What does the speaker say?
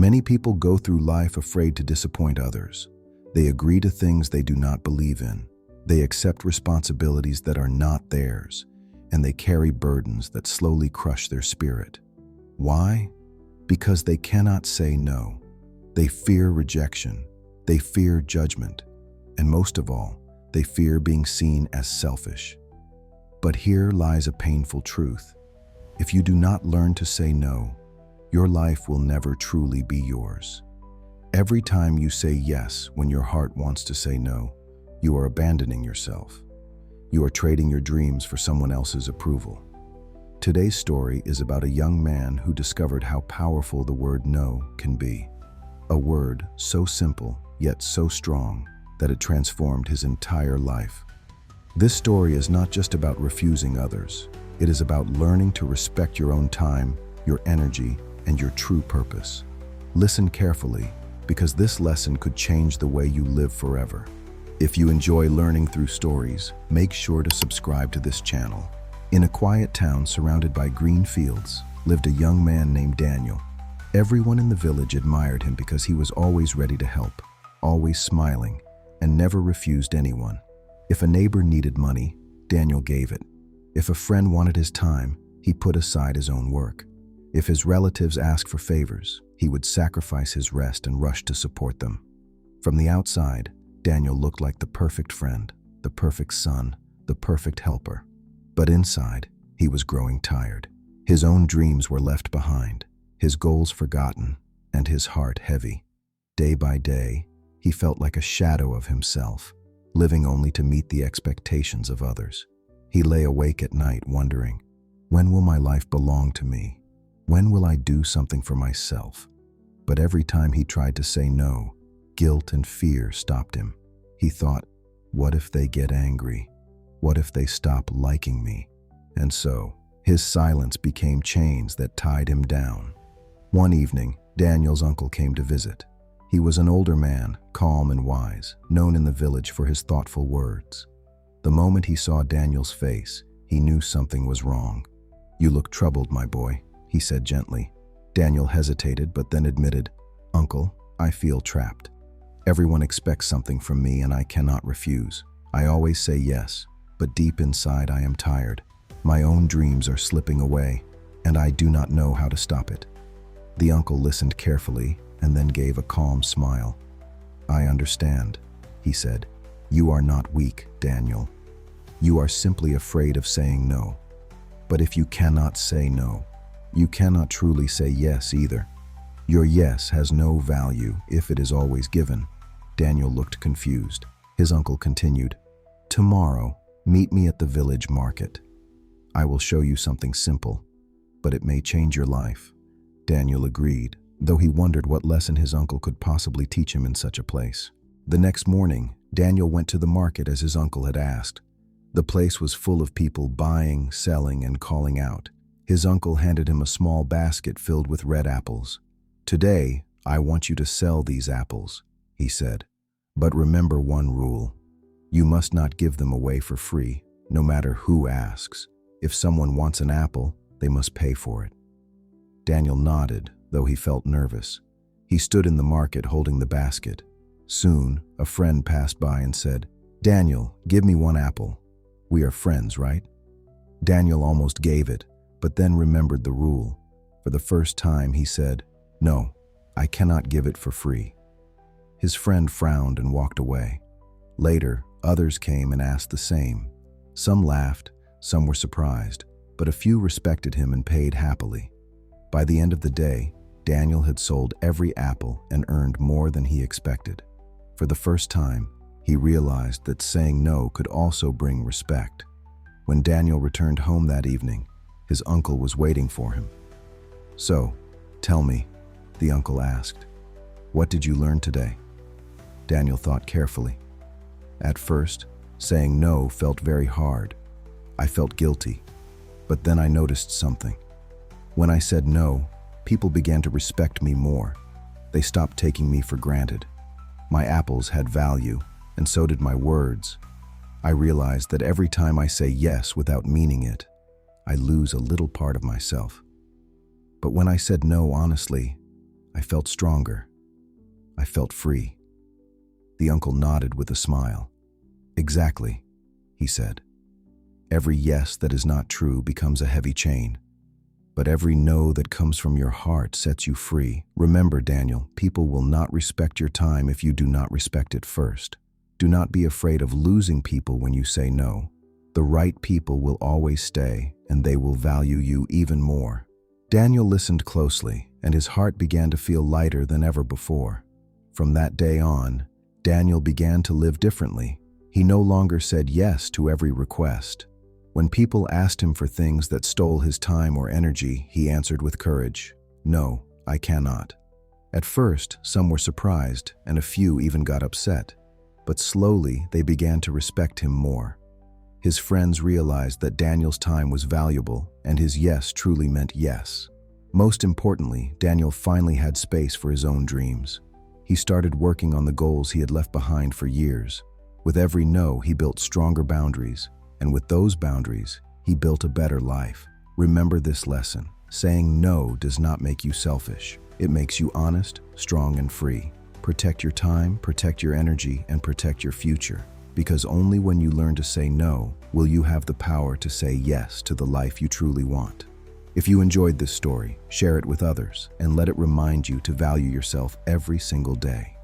Many people go through life afraid to disappoint others. They agree to things they do not believe in. They accept responsibilities that are not theirs, and they carry burdens that slowly crush their spirit. Why? Because they cannot say no. They fear rejection. They fear judgment. And most of all, they fear being seen as selfish. But here lies a painful truth. If you do not learn to say no, your life will never truly be yours. Every time you say yes when your heart wants to say no, you are abandoning yourself. You are trading your dreams for someone else's approval. Today's story is about a young man who discovered how powerful the word no can be. A word so simple, yet so strong, that it transformed his entire life. This story is not just about refusing others. It is about learning to respect your own time, your energy, and your true purpose. Listen carefully, because this lesson could change the way you live forever. If you enjoy learning through stories, make sure to subscribe to this channel. In a quiet town surrounded by green fields, lived a young man named Daniel. Everyone in the village admired him because he was always ready to help, always smiling, and never refused anyone. If a neighbor needed money, Daniel gave it. If a friend wanted his time, he put aside his own work. If his relatives asked for favors, he would sacrifice his rest and rush to support them. From the outside, Daniel looked like the perfect friend, the perfect son, the perfect helper. But inside, he was growing tired. His own dreams were left behind, his goals forgotten, and his heart heavy. Day by day, he felt like a shadow of himself, living only to meet the expectations of others. He lay awake at night wondering, when will my life belong to me? When will I do something for myself? But every time he tried to say no, guilt and fear stopped him. He thought, what if they get angry? What if they stop liking me? And so, his silence became chains that tied him down. One evening, Daniel's uncle came to visit. He was an older man, calm and wise, known in the village for his thoughtful words. The moment he saw Daniel's face, he knew something was wrong. "You look troubled, my boy," he said gently. Daniel hesitated, but then admitted, "Uncle, I feel trapped. Everyone expects something from me and I cannot refuse. I always say yes, but deep inside I am tired. My own dreams are slipping away, and I do not know how to stop it." The uncle listened carefully and then gave a calm smile. "I understand," he said. "You are not weak, Daniel. You are simply afraid of saying no. But if you cannot say no, you cannot truly say yes either. Your yes has no value if it is always given." Daniel looked confused. His uncle continued, "Tomorrow, meet me at the village market. I will show you something simple, but it may change your life." Daniel agreed, though he wondered what lesson his uncle could possibly teach him in such a place. The next morning, Daniel went to the market as his uncle had asked. The place was full of people buying, selling, and calling out. His uncle handed him a small basket filled with red apples. "Today, I want you to sell these apples," he said. "But remember one rule. You must not give them away for free, no matter who asks. If someone wants an apple, they must pay for it." Daniel nodded, though he felt nervous. He stood in the market holding the basket. Soon, a friend passed by and said, "Daniel, give me one apple. We are friends, right?" Daniel almost gave it, but then remembered the rule. For the first time, he said, "No, I cannot give it for free." His friend frowned and walked away. Later, others came and asked the same. Some laughed, some were surprised, but a few respected him and paid happily. By the end of the day, Daniel had sold every apple and earned more than he expected. For the first time, he realized that saying no could also bring respect. When Daniel returned home that evening, his uncle was waiting for him. "So, tell me," the uncle asked, "what did you learn today?" Daniel thought carefully. At first, saying no felt very hard. I felt guilty, but then I noticed something. When I said no, people began to respect me more. They stopped taking me for granted. My apples had value, and so did my words. I realized that every time I say yes without meaning it, I lose a little part of myself. But when I said no honestly, I felt stronger. I felt free. The uncle nodded with a smile. Exactly, he said. Every yes that is not true becomes a heavy chain. But every no that comes from your heart sets you free. Remember, Daniel, people will not respect your time if you do not respect it first. Do not be afraid of losing people when you say no. The right people will always stay, and they will value you even more. Daniel listened closely, and his heart began to feel lighter than ever before. From that day on, Daniel began to live differently. He no longer said yes to every request. When people asked him for things that stole his time or energy, he answered with courage, "No, I cannot." At first, some were surprised, and a few even got upset. But slowly, they began to respect him more. His friends realized that Daniel's time was valuable, and his yes truly meant yes. Most importantly, Daniel finally had space for his own dreams. He started working on the goals he had left behind for years. With every no, he built stronger boundaries, and with those boundaries, he built a better life. Remember this lesson. Saying no does not make you selfish. It makes you honest, strong, and free. Protect your time, protect your energy, and protect your future. Because only when you learn to say no will you have the power to say yes to the life you truly want. If you enjoyed this story, share it with others and let it remind you to value yourself every single day.